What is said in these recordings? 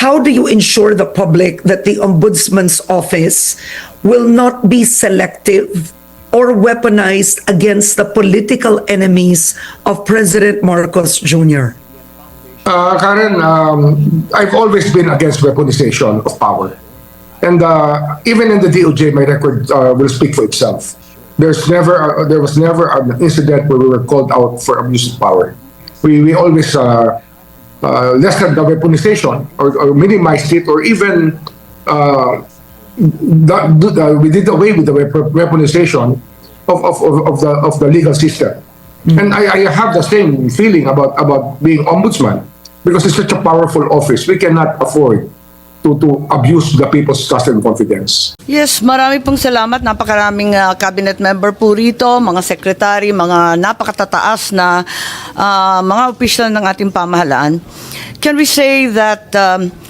how do you ensure the public that the Ombudsman's office will not be selective or weaponized against the political enemies of President Marcos Jr.? Karen, I've always been against weaponization of power. And even in the DOJ, my record will speak for itself. There was never an incident where we were called out for abuse of power. We always lessened the weaponization or minimized it, or even we did away with the weaponization of the legal system. And I have the same feeling about being ombudsman, because it's such a powerful office. We cannot afford to abuse the people's trust and confidence. Yes, marami pong salamat. Napakaraming cabinet member po rito, mga secretary, mga napakatataas na mga opisyal ng ating pamahalaan. Can we say that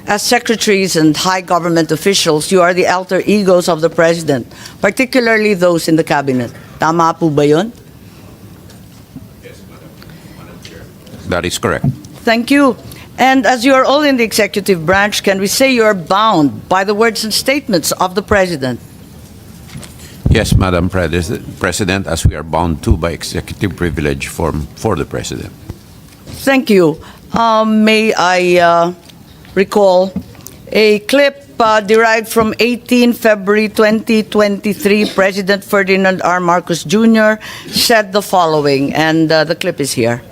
as secretaries and high government officials, you are the alter egos of the president, particularly those in the cabinet? Tama po ba yun? That is correct. Thank you. And as you are all in the executive branch, can we say you are bound by the words and statements of the president? Yes, Madam President, as we are bound to by executive privilege for the President. Thank you. May I recall a clip derived from 18 February 2023. President Ferdinand R. Marcos Jr. said the following, and the clip is here.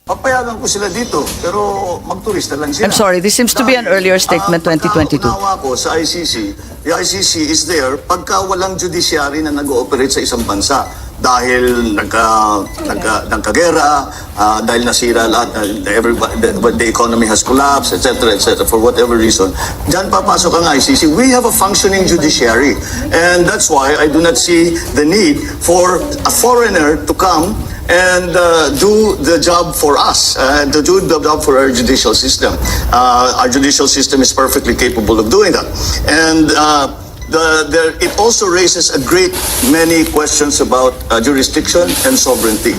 Papayagan ko sila dito, pero magturista lang sila. I'm sorry, this seems to be an earlier statement, 2022. Pagkaunawa ko sa ICC, the ICC is there pagka walang judiciary na nag-ooperate sa isang bansa. Dahil nagkagera, dahil nasira lahat, the economy has collapsed, etc., for whatever reason. Diyan papasok ang ICC. We have a functioning judiciary. And that's why I do not see the need for a foreigner to come and do the job for us, to do the job for our judicial system. Our judicial system is perfectly capable of doing that. And it also raises a great many questions about jurisdiction and sovereignty.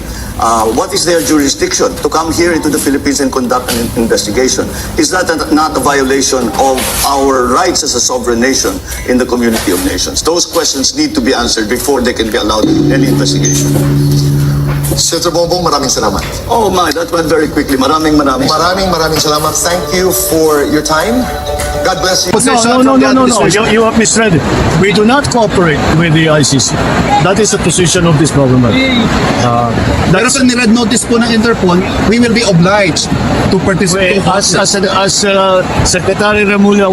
What is their jurisdiction to come here into the Philippines and conduct an investigation? Is that not a violation of our rights as a sovereign nation in the community of nations? Those questions need to be answered before they can be allowed any investigation. Senator Bongbong, maraming salamat. Oh my, that went very quickly. Maraming salamat. Thank you for your time. God bless you. No. You have misread it. We do not cooperate with the ICC. That is the position of this government. Pero sa nired notice po ng Interpol, we will be obliged to participate. As Secretary Remulla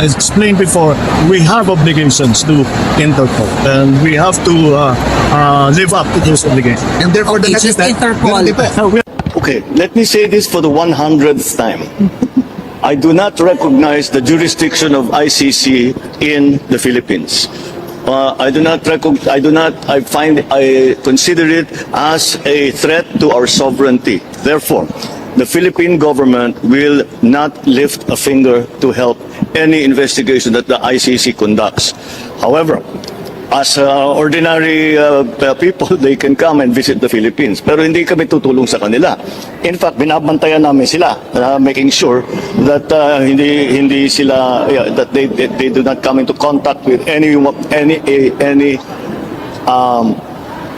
explained before, we have obligations to Interpol, and we have to live up to those obligations. And therefore, the next step, Okay, let me say this for the 100th time. I do not recognize the jurisdiction of ICC in the Philippines. I consider it as a threat to our sovereignty. Therefore, the Philippine government will not lift a finger to help any investigation that the ICC conducts. However, as ordinary people, they can come and visit the Philippines. Pero hindi kami tutulong sa kanila. In fact, binabantayan namin sila, making sure that hindi sila that they do not come into contact with any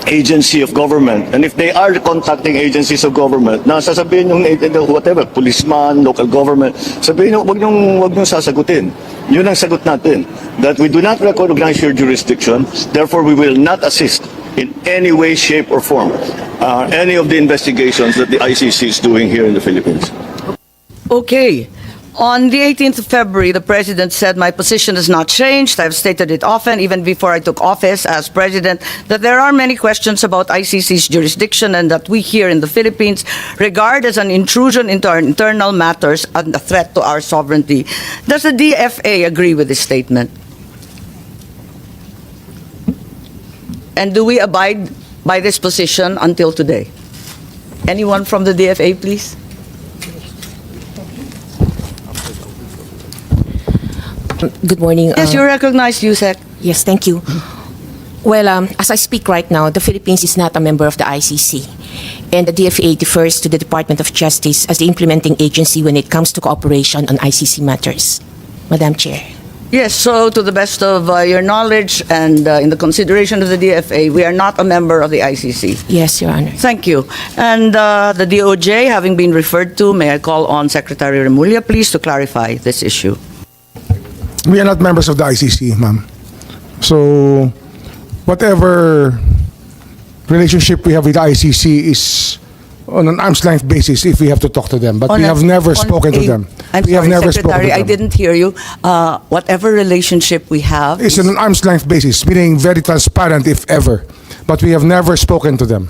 agency of government. And if they are contacting agencies of government, na sasabihin yung whatever, policeman, local government, sabihin yung wag niyong sasagutin. Yun ang sagot natin, that we do not recognize your jurisdiction, therefore we will not assist in any way, shape, or form any of the investigations that the ICC is doing here in the Philippines. Okay. On the 18th of February, the president said, my position has not changed. I've stated it often, even before I took office as president, that there are many questions about ICC's jurisdiction and that we here in the Philippines regard as an intrusion into our internal matters and a threat to our sovereignty. Does the DFA agree with this statement? And do we abide by this position until today? Anyone from the DFA, please? Good morning. Yes, you recognize USEC. Yes, thank you. Well, as I speak right now, the Philippines is not a member of the ICC. And the DFA defers to the Department of Justice as the implementing agency when it comes to cooperation on ICC matters. Madam Chair. Yes, so to the best of your knowledge and in the consideration of the DFA, we are not a member of the ICC. Yes, Your Honor. Thank you. And the DOJ, having been referred to, may I call on Secretary Remulla, please, to clarify this issue. We are not members of the ICC, ma'am. So, whatever relationship we have with the ICC is on an arm's length basis if we have to talk to them. But we have never spoken to them. I'm We have sorry, never spoken Secretary, to I them. didn't hear you. Whatever relationship we have It's is on an arm's length basis, meaning very transparent if ever. But we have never spoken to them.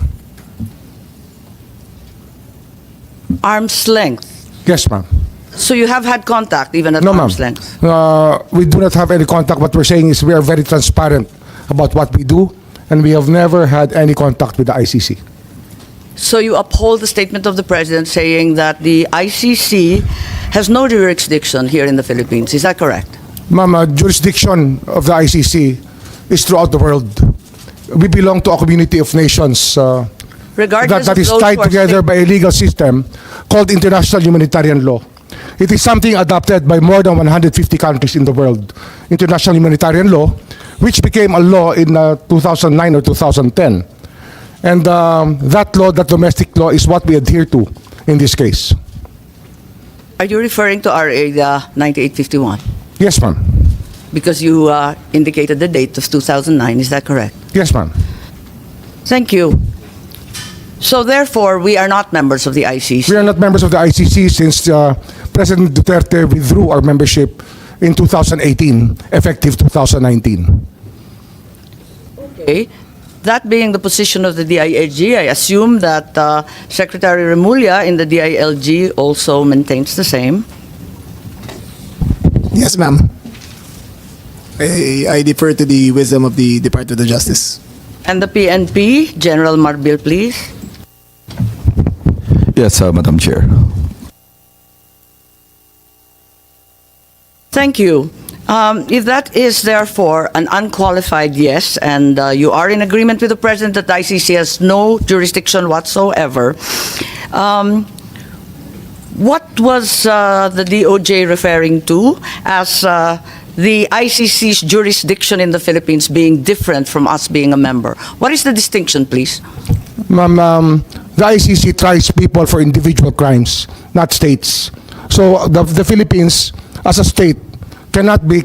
arm's length. Yes, ma'am. So you have had contact even at No, ma'am. arm's length? We do not have any contact. What we're saying is we are very transparent about what we do, and we have never had any contact with the ICC. So you uphold the statement of the President saying that the ICC has no jurisdiction here in the Philippines. Is that correct? Ma'am, jurisdiction of the ICC is throughout the world. We belong to a community of nations Regardless that of is those tied who are together state- by a legal system called international humanitarian law. It is something adopted by more than 150 countries in the world. International humanitarian law, which became a law in 2009 or 2010. And that law, that domestic law, is what we adhere to in this case. Are you referring to RA 9851? Yes, ma'am. Because you indicated the date of 2009. Is that correct? Yes, ma'am. Thank you. So therefore, we are not members of the ICC. We are not members of the ICC since President Duterte withdrew our membership in 2018, effective 2019. Okay. That being the position of the DILG, I assume that Secretary Remulla in the DILG also maintains the same. Yes, ma'am. I defer to the wisdom of the Department of Justice. And the PNP, General Marbil, please. Yes, Madam Chair. Thank you. If that is therefore an unqualified yes, and you are in agreement with the President that the ICC has no jurisdiction whatsoever, what was the DOJ referring to as the ICC's jurisdiction in the Philippines being different from us being a member? What is the distinction, please? Ma'am, the ICC tries people for individual crimes, not states. So the Philippines, as a state, cannot be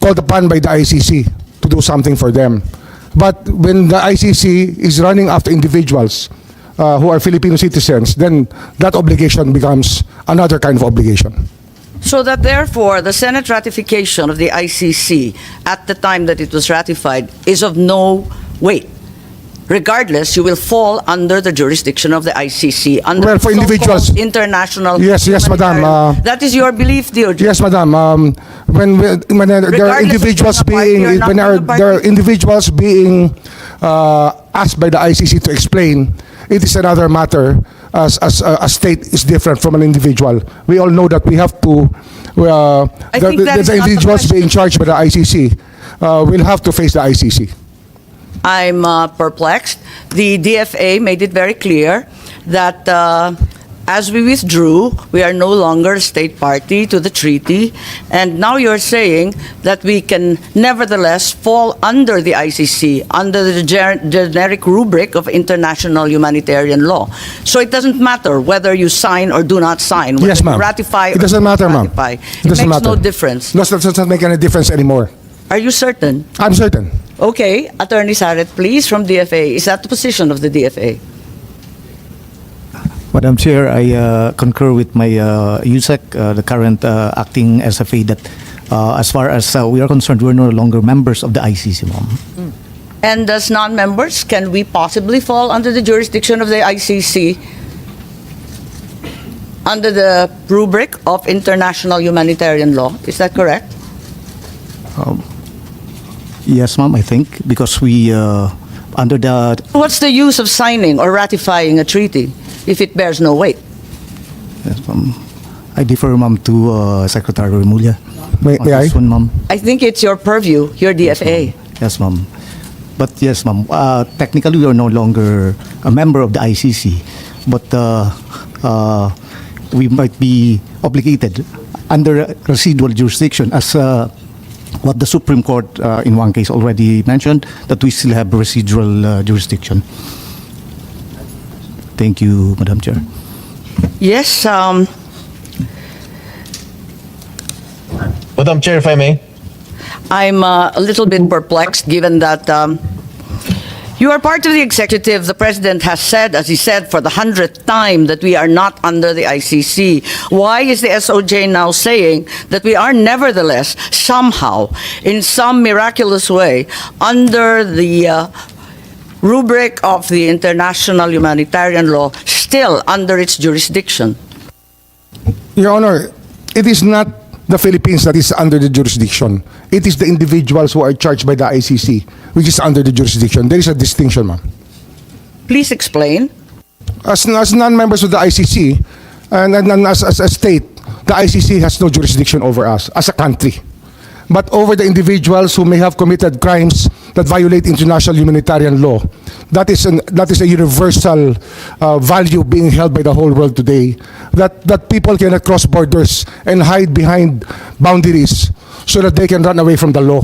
called upon by the ICC to do something for them. But when the ICC is running after individuals who are Filipino citizens, then that obligation becomes another kind of obligation. So that therefore, the Senate ratification of the ICC at the time that it was ratified is of no weight. Regardless, you will fall under the jurisdiction of the ICC under Well, for the so-called individuals- international. Yes, madam. humanitarian- that is your belief, DOJ. Yes, madam. When there are Regardless of individuals being a party being or not when being a there are party. individuals being asked by the ICC to explain, it is another matter. As a state is different from an individual. We all know that we have to. I think that is the not the individuals question. being charged by the ICC will have to face the ICC. I'm perplexed. The DFA made it very clear that as we withdrew, we are no longer a state party to the treaty, and now you're saying that we can nevertheless fall under the ICC, under the generic rubric of international humanitarian law. So it doesn't matter whether you sign or do not sign, whether Yes, ma'am. you ratify It or doesn't do not matter, ma'am. ratify. It doesn't makes no matter. difference. No, that doesn't make any difference anymore. Are you certain? I'm certain. Okay, Attorney Saret, please, from DFA. Is that the position of the DFA? Madam Chair, I concur with my USEC, the current acting SFA, that as far as we are concerned, we're no longer members of the ICC, ma'am. And as non-members, can we possibly fall under the jurisdiction of the ICC under the rubric of international humanitarian law? Is that correct? Yes, ma'am, I think, because we, under the... What's the use of signing or ratifying a treaty if it bears no weight? Yes, ma'am. I defer, ma'am, to Secretary Remulla. May on I? this one, ma'am. I think it's your purview, your DFA. Yes, ma'am. But yes, ma'am, technically we are no longer a member of the ICC, but we might be obligated under residual jurisdiction as what the Supreme Court in one case already mentioned, that we still have residual jurisdiction. Thank you, Madam Chair. Yes, Madam Chair, if I may. I'm a little bit perplexed given that you are part of the executive. The president has said, as he said for the 100th time, that we are not under the ICC. Why is the SOJ now saying that we are nevertheless somehow, in some miraculous way, under the rubric of the international humanitarian law, still under its jurisdiction? Your Honor, it is not the Philippines that is under the jurisdiction. It is the individuals who are charged by the ICC, which is under the jurisdiction. There is a distinction, ma'am. Please explain. As non-members of the ICC, and as a state, the ICC has no jurisdiction over us as a country. But over the individuals who may have committed crimes that violate international humanitarian law, that is a universal value being held by the whole world today, that people cannot cross borders and hide behind boundaries so that they can run away from the law.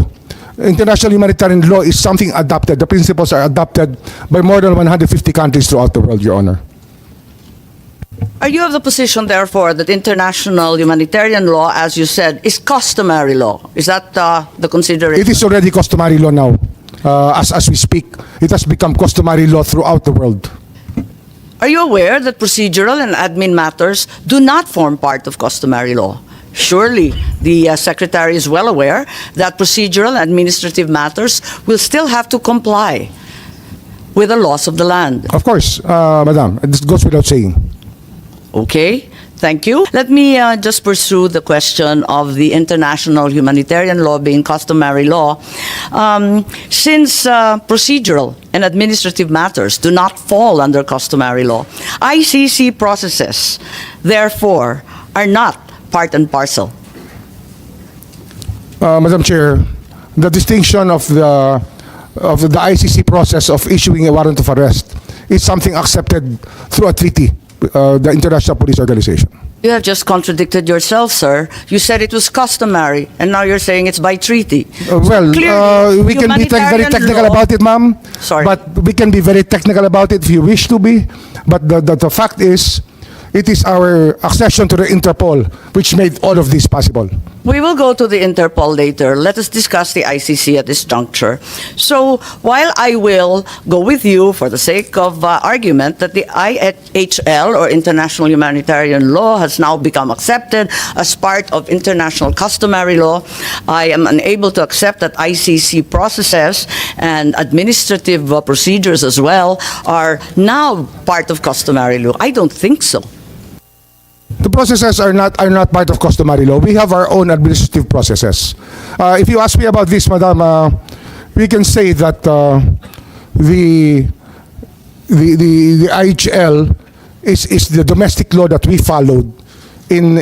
International humanitarian law is something adopted. The principles are adopted by more than 150 countries throughout the world, Your Honor. Are you of the position, therefore, that international humanitarian law, as you said, is customary law? Is that the consideration? It is already customary law now. As we speak, it has become customary law throughout the world. Are you aware that procedural and admin matters do not form part of customary law? Surely the Secretary is well aware that procedural and administrative matters will still have to comply with the laws of the land. Of course, Madam, this goes without saying. Okay, thank you. Let me just pursue the question of the international humanitarian law being customary law. Since procedural and administrative matters do not fall under customary law, ICC processes, therefore, are not part and parcel. Madam Chair, the distinction of the ICC process of issuing a warrant of arrest is something accepted through a treaty, the International Police Organization. You have just contradicted yourself, sir. You said it was customary, and now you're saying it's by treaty. We can be very technical about it, ma'am. Sorry. But we can be very technical about it if you wish to be. But the fact is, it is our accession to the Interpol which made all of this possible. We will go to the Interpol later. Let us discuss the ICC at this juncture. So, while I will go with you for the sake of argument that the IHL, or International Humanitarian Law, has now become accepted as part of international customary law, I am unable to accept that ICC processes and administrative procedures as well are now part of customary law. I don't think so. The processes are not part of customary law. We have our own administrative processes. If you ask me about this, Madam, we can say that the IHL is the domestic law that we followed in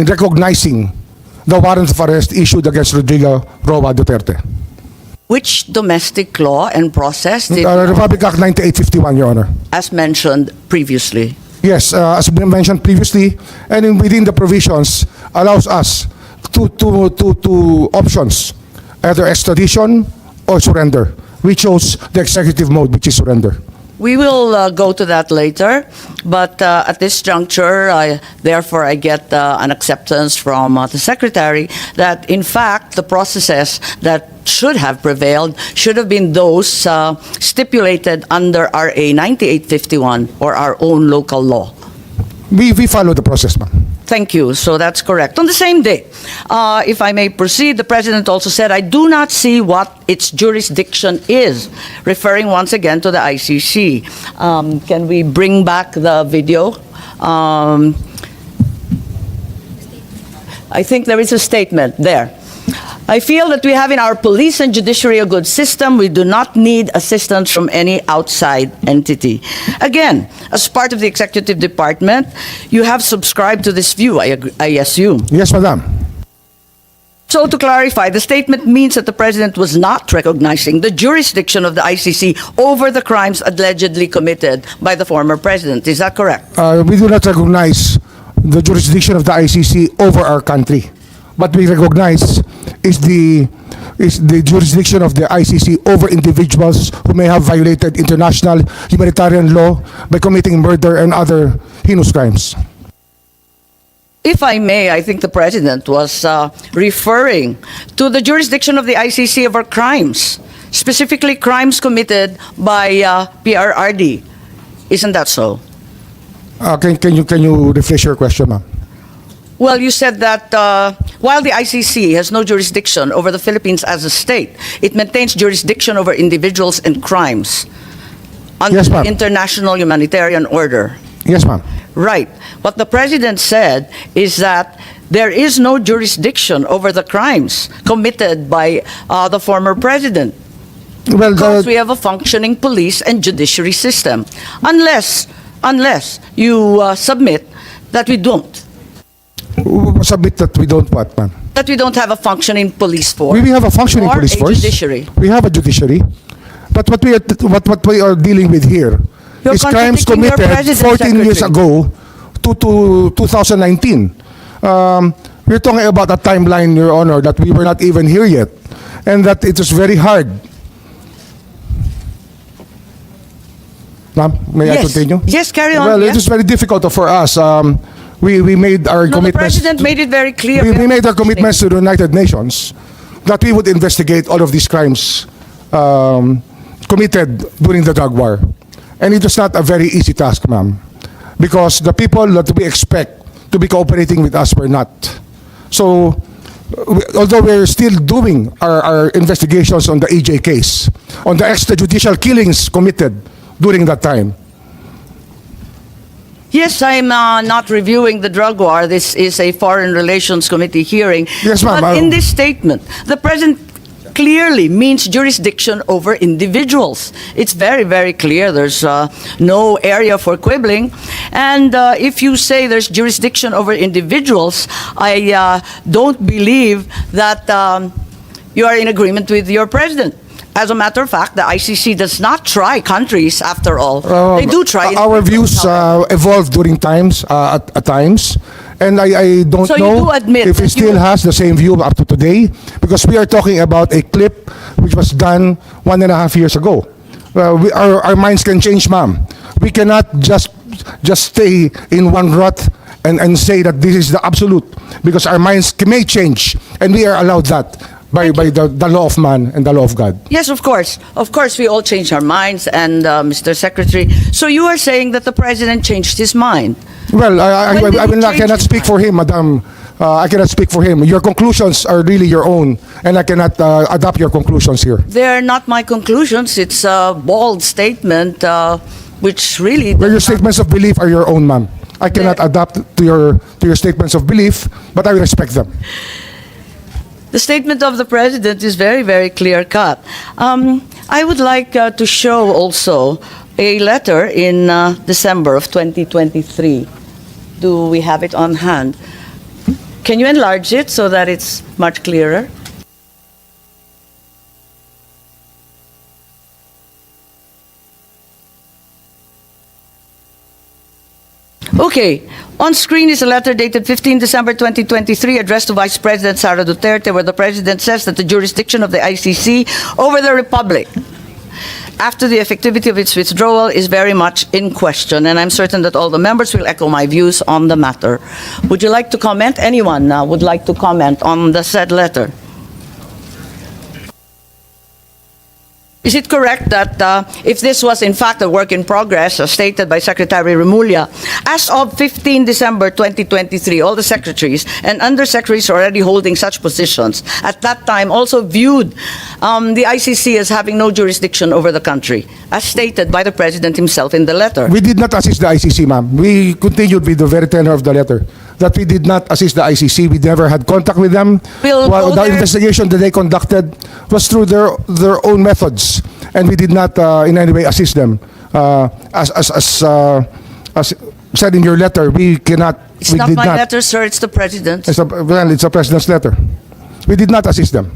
recognizing the warrant of arrest issued against Rodrigo Roa Duterte. Which domestic law and process did Republic Act 9851, Your Honor. as mentioned previously? Yes, as mentioned previously, and within the provisions allows us two options, either extradition or surrender. We chose the executive mode, which is surrender. We will go to that later, but at this juncture, therefore, I get an acceptance from the Secretary that, in fact, the processes that should have prevailed should have been those stipulated under RA 9851 or our own local law. We follow the process, ma'am. Thank you. So that's correct. On the same day, if I may proceed, the President also said, I do not see what its jurisdiction is, referring once again to the ICC. Can we bring back the video? I think there is a statement there. I feel that we have in our police and judiciary a good system. We do not need assistance from any outside entity. Again, as part of the executive department, you have subscribed to this view, I assume. Yes, Madam. So to clarify, the statement means that the president was not recognizing the jurisdiction of the ICC over the crimes allegedly committed by the former president. Is that correct? We do not recognize the jurisdiction of the ICC over our country. What we recognize is the jurisdiction of the ICC over individuals who may have violated international humanitarian law by committing murder and other heinous crimes. If I may, I think the president was referring to the jurisdiction of the ICC over crimes, specifically crimes committed by PRRD. Isn't that so? Can you rephrase your question, ma'am? Well, you said that while the ICC has no jurisdiction over the Philippines as a state, it maintains jurisdiction over individuals and crimes under Yes, ma'am. the international humanitarian order. Yes, ma'am. Right. What the president said is that there is no jurisdiction over the crimes committed by the former president. Well, Because we have a functioning police and judiciary system. Unless you submit that we don't. submit that we don't what, ma'am? That we don't have a functioning police force. We have a functioning or police a force. judiciary. We have a judiciary. But what we are dealing with here You're is crimes contradicting your committed president, 14 years Secretary. ago to 2019. We're talking about a timeline, Your Honor, that we were not even here yet, and that it was very hard. Ma'am, may I continue? Yes, carry on. Well, yeah. it is very difficult for us. We made our No, the commitments. president made it very clear. We made our have commitments to the United Nations that we would investigate all of these crimes committed during the drug war. And it was not a very easy task, ma'am, because the people that we expect to be cooperating with us were not. So, although we're still doing our investigations on the EJ case, on the extrajudicial killings committed during that time. Yes, I'm not reviewing the drug war. This is a Foreign Relations Committee hearing. Yes, ma'am. But in this statement, the president clearly means jurisdiction over individuals. It's very, very clear. There's no area for quibbling. And if you say there's jurisdiction over individuals, I don't believe that you are in agreement with your president. As a matter of fact, the ICC does not try countries, after all. They do try Our individuals, views however. evolved during times, at times, and I don't So you know do admit if he that still you- has the same view up to today, because we are talking about a clip which was done 1.5 years ago. Our minds can change, ma'am. We cannot just stay in one rut and say that this is the absolute, because our minds may change, and we are allowed that by the law of man and the law of God. Yes, of course. Of course, we all change our minds, and Mr. Secretary. So you are saying that the president changed his mind. Well, I When did he cannot change his speak for him, madam. I cannot speak for him. Your conclusions are really your own, and I cannot adopt your conclusions here. They're not my conclusions. It's a bold statement, which really... Well, your statements of belief are your own, ma'am. I cannot adapt to your statements of belief, but I will respect them. The statement of the president is very, very clear-cut. I would like to show also a letter in December of 2023. Do we have it on hand? Can you enlarge it so that it's much clearer? Okay. On screen is a letter dated 15 December 2023 addressed to Vice President Sara Duterte, where the President says that the jurisdiction of the ICC over the Republic after the effectivity of its withdrawal is very much in question, and I'm certain that all the members will echo my views on the matter. Would you like to comment? Anyone would like to comment on the said letter? Is it correct that if this was in fact a work in progress, as stated by Secretary Remulla, as of 15 December 2023, all the secretaries and undersecretaries already holding such positions at that time also viewed the ICC as having no jurisdiction over the country, as stated by the President himself in the letter? We did not assist the ICC, ma'am. We continued with the very tenor of the letter, that we did not assist the ICC. We never had contact with them. We'll Well, go the there. investigation that they conducted was through their own methods, and we did not in any way assist them. As said in your letter, we cannot. It's we not did my not. letter, sir, it's the President's. It's a president's letter. We did not assist them.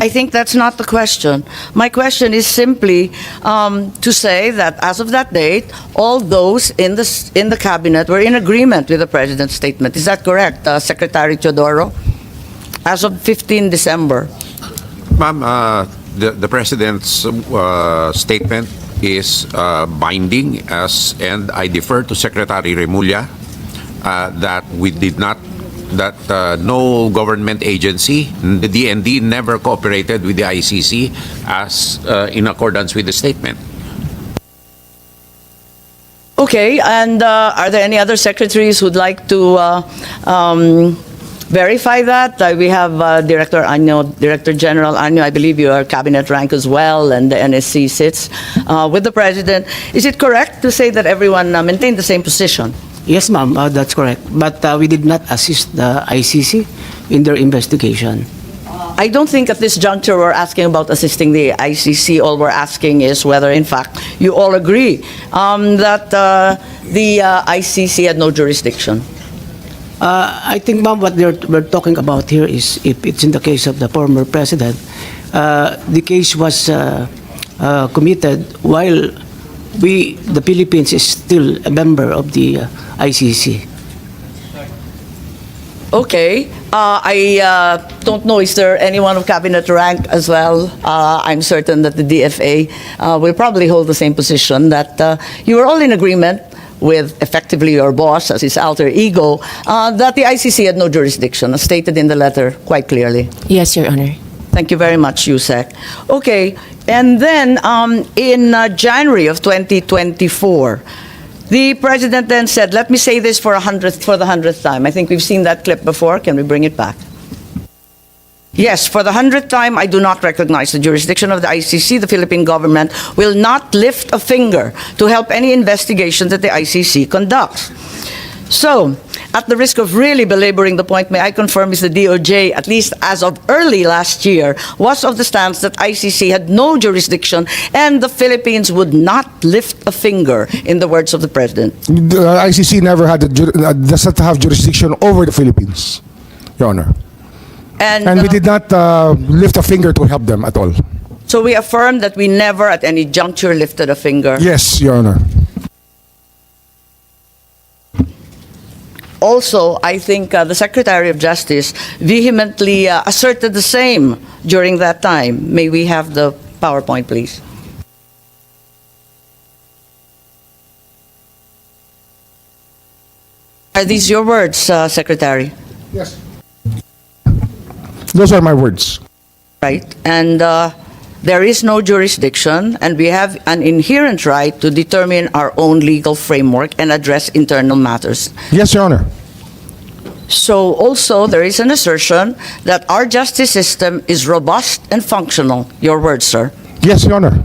I think that's not the question. My question is simply to say that as of that date, all those in the cabinet were in agreement with the president's statement. Is that correct, Secretary Teodoro? As of 15 December. Ma'am, the president's statement is binding, and I defer to Secretary Remulla that we did not, that no government agency, the DND, never cooperated with the ICC as in accordance with the statement. Okay, and are there any other secretaries who'd like to verify that? We have Director Anyo, Director General Anyo. I believe you are cabinet rank as well, and the NSC sits with the president. Is it correct to say that everyone maintained the same position? Yes, ma'am, that's correct. But we did not assist the ICC in their investigation. I don't think at this juncture we're asking about assisting the ICC. All we're asking is whether, in fact, you all agree that the ICC had no jurisdiction. I think, ma'am, what we're talking about here is if it's in the case of the former president, the case was committed while the Philippines is still a member of the ICC. Okay. I don't know, is there anyone of cabinet rank as well? I'm certain that the DFA will probably hold the same position, that you are all in agreement with effectively your boss as his alter ego, that the ICC had no jurisdiction, as stated in the letter quite clearly. Yes, Your Honor. Thank you very much, Yusek. Okay, and then in January of 2024, the president then said, let me say this for the 100th time. I think we've seen that clip before. Can we bring it back? Yes, for the 100th time, I do not recognize the jurisdiction of the ICC. The Philippine government will not lift a finger to help any investigation that the ICC conducts. So, at the risk of really belaboring the point, may I confirm is the DOJ, at least as of early last year, was of the stance that ICC had no jurisdiction and the Philippines would not lift a finger, in the words of the president. The ICC never had does not have jurisdiction over the Philippines, Your Honor. And we did not lift a finger to help them at all. So we affirm that we never at any juncture lifted a finger. Yes, Your Honor. Also, I think the Secretary of Justice vehemently asserted the same during that time. May we have the PowerPoint, please? Are these your words, Secretary? Yes. Those are my words. Right. And there is no jurisdiction, and we have an inherent right to determine our own legal framework and address internal matters. Yes, Your Honor. So also there is an assertion that our justice system is robust and functional. Your words, sir. Yes, Your Honor.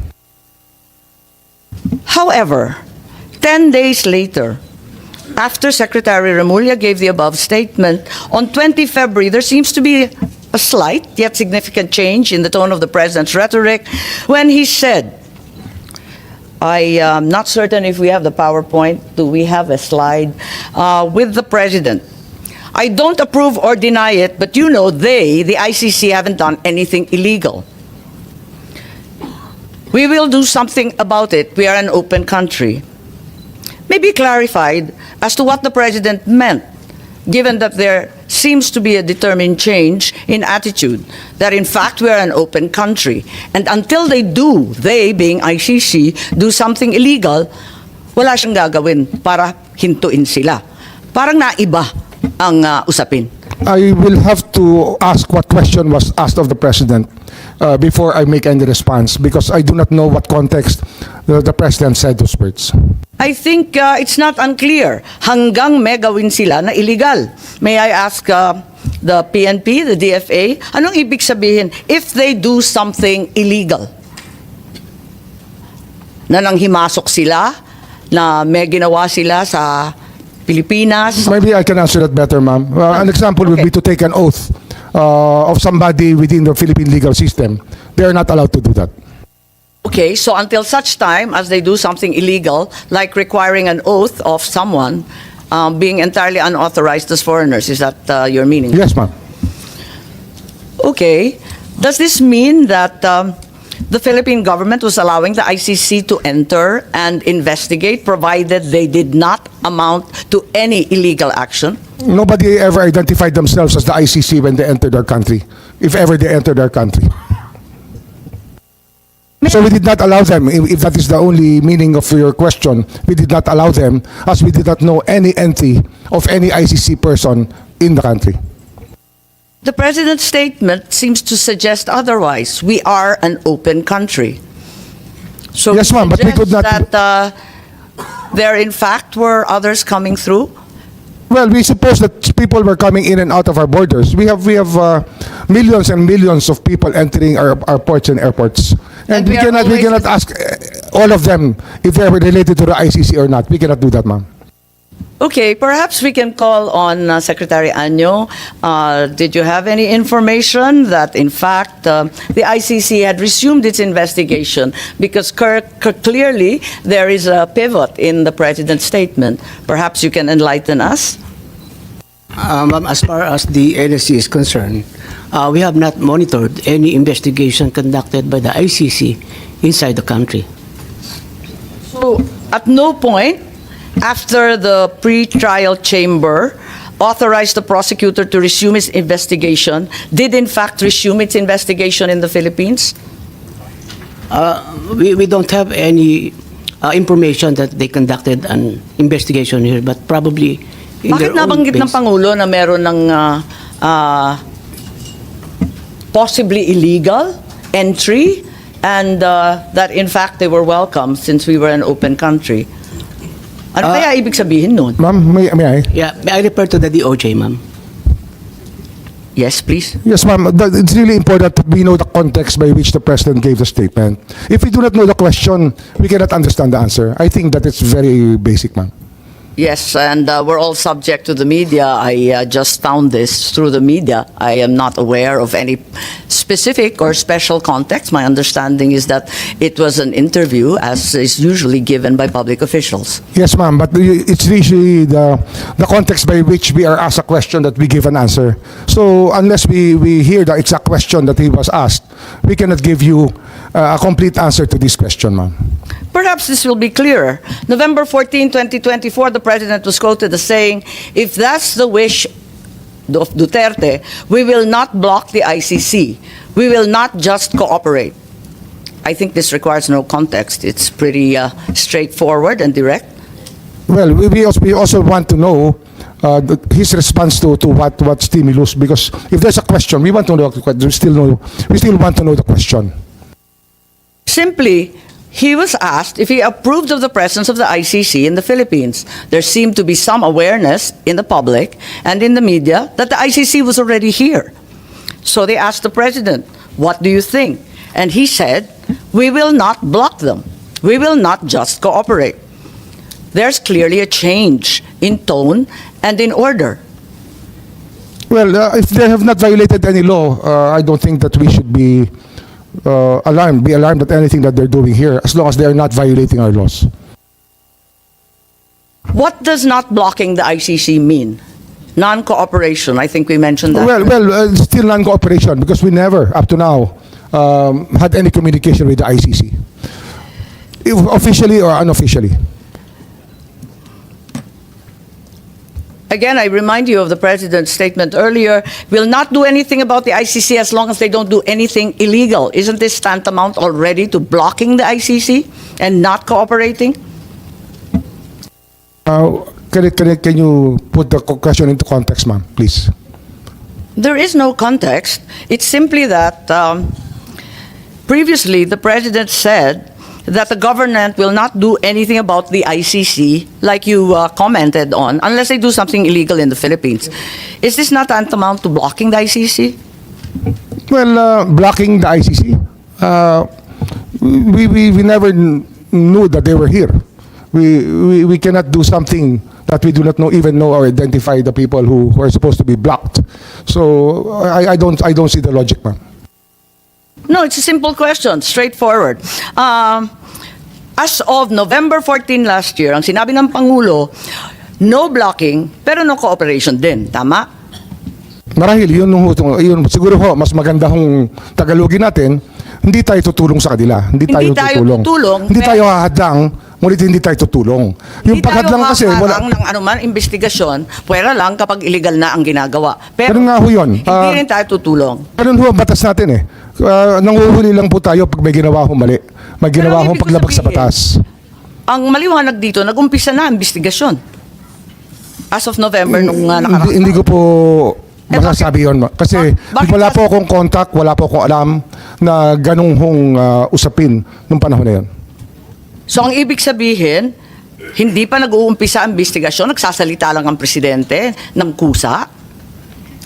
However, 10 days later, after Secretary Remulla gave the above statement, on 20 February, there seems to be a slight yet significant change in the tone of the president's rhetoric when he said, I am not certain if we have the PowerPoint. Do we have a slide with the president? I don't approve or deny it, but you know the ICC, haven't done anything illegal. We will do something about it. We are an open country. Maybe clarified as to what the president meant, given that there seems to be a determined change in attitude, that in fact we are an open country. And until they being ICC, do something illegal, wala siyang gagawin para hintuin sila. Parang naiba ang usapin. I will have to ask what question was asked of the president before I make any response, because I do not know what context the president said those words. I think it's not unclear. Hanggang may gawin sila na illegal. May I ask the PNP, the DFA, anong ibig sabihin if they do something illegal? Na nanghimasok sila, na may ginawa sila sa Pilipinas? Maybe I can answer that better, ma'am. An example would be to take an oath of somebody within the Philippine legal system. They are not allowed to do that. Okay, so until such time as they do something illegal, like requiring an oath of someone being entirely unauthorized as foreigners, is that your meaning? Yes, ma'am. Okay. Does this mean that the Philippine government was allowing the ICC to enter and investigate, provided they did not amount to any illegal action? Nobody ever identified themselves as the ICC when they entered our country, if ever they entered our country. So we did not allow them, if that is the only meaning of your question, we did not allow them as we did not know any entry of any ICC person in the country. The president's statement seems to suggest otherwise. We are an open country. So Yes, ma'am, but we could not- that there in fact were others coming through. Well, we suppose that people were coming in and out of our borders. We have millions and millions of people entering our ports and airports. And And we we are cannot ask all of them if they were related to the ICC or not. We cannot do that, ma'am. Okay, perhaps we can call on Secretary Anyo. Did you have any information that, in fact, the ICC had resumed its investigation? Because clearly there is a pivot in the president's statement. Perhaps you can enlighten us? Ma'am, as far as the NSC is concerned, we have not monitored any investigation conducted by the ICC inside the country. So, at no point after the pre-trial chamber authorized the prosecutor to resume its investigation, did in fact resume its investigation in the Philippines? We don't have any information that they conducted an investigation here, but probably in their Bakit own nabanggit ng pace. Pangulo na meron ng possibly illegal entry and that in fact they were welcome since we were an open country? Ano kaya ibig sabihin nun? Ma'am, may I? Yeah, may I refer to the DOJ, ma'am? Yes, please. Yes, ma'am. It's really important that we know the context by which the president gave the statement. If we do not know the question, we cannot understand the answer. I think that it's very basic, ma'am. Yes, and we're all subject to the media. I just found this through the media. I am not aware of any specific or special context. My understanding is that it was an interview, as is usually given by public officials. Yes, ma'am, but it's usually the context by which we are asked a question that we give an answer. So unless we hear the exact question that he was asked, we cannot give you a complete answer to this question, ma'am. Perhaps this will be clearer. November 14, 2024, the president was quoted as saying, if that's the wish of Duterte, we will not block the ICC. We will not just cooperate. I think this requires no context. It's pretty straightforward and direct. Well, we also want to know his response to what stimulus, because if there's a question, we want to know. We still want to know the question. Simply, he was asked if he approved of the presence of the ICC in the Philippines. There seemed to be some awareness in the public and in the media that the ICC was already here. So they asked the president, what do you think? And he said, we will not block them. We will not just cooperate. There's clearly a change in tone and in order. Well, if they have not violated any law, I don't think that we should be alarmed at anything that they're doing here, as long as they are not violating our laws. What does not blocking the ICC mean? Non-cooperation, I think we mentioned that. Well, still non-cooperation, because we never, up to now, had any communication with the ICC, officially or unofficially. Again, I remind you of the president's statement earlier, will not do anything about the ICC as long as they don't do anything illegal. Isn't this tantamount already to blocking the ICC and not cooperating? Can you put the question into context, ma'am, please? There is no context. It's simply that previously the president said that the government will not do anything about the ICC, like you commented on, unless they do something illegal in the Philippines. Is this not tantamount to blocking the ICC? Well, blocking the ICC, we never knew that they were here. We cannot do something that we do not even know or identify the people who are supposed to be blocked. So I don't see the logic, ma'am. No, it's a simple question, straightforward. As of November 14 last year, ang sinabi ng Pangulo, no blocking, pero no cooperation din. Tama? Marahil, yun siguro ho, mas maganda hong Tagalogin natin, hindi tayo tutulong sa kanila. Hindi tayo tutulong. Hindi tayo hahadlang, ngunit hindi tayo tutulong. Yung paghadlang kasi, wala. Ng anuman investigasyon, pwera lang kapag illegal na ang ginagawa. Pero Ganun nga ho yun. hindi rin tayo tutulong. Ganun ho ang batas natin eh. Nanguhuli lang po tayo pag may ginawa hong mali. May Pero ginawa ang hong ibig ko paglabag sa sabihin, batas. Ang maliwanag dito, nag-umpisa na ang investigasyon. As of November nung nakaraan. Hindi ko po masasabi yun. Kasi Bakit wala po akong contact, wala po akong alam na ganung hong usapin nung panahon na yun. So ang ibig sabihin, hindi pa nag-uumpisa ang investigasyon, nagsasalita lang ang presidente ng kusa.